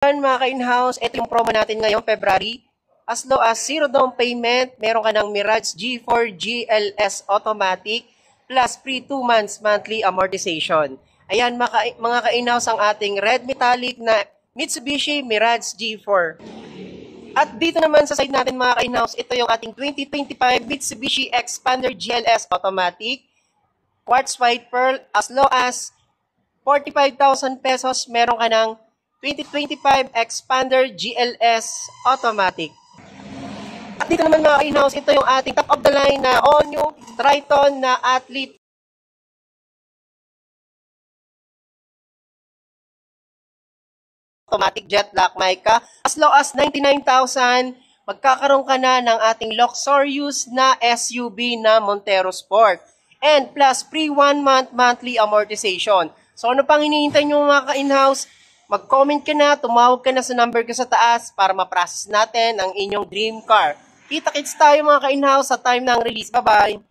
Mga ka-in-house, ito yung promo natin ngayong February. As low as 0 down payment, meron ka ng Mirage G4 GLS Automatic plus free 2 months monthly amortization. Ayan mga ka-in-house ang ating red metallic na Mitsubishi Mirage G4. At dito naman sa side natin mga ka-in-house, ito yung ating 2025 Mitsubishi Xpander GLS Automatic Quartz White Pearl. As low as 45,000 pesos, meron ka ng 2025 Xpander GLS Automatic. At dito naman mga ka-in-house, ito yung ating top of the line na all new Triton na Athlete Automatic Jet Black Mica. As low as 99,000, magkakaroon ka na ng ating luxurious na SUV na Montero Sport. And plus free 1 month monthly amortization. So ano pang hinihintay nyo mga ka-in-house? Mag-comment ka na, tumawag ka na sa number ko sa taas para ma-process natin ang inyong dream car. Kita-kits tayo mga ka-in-house sa time ng release. Bye-bye!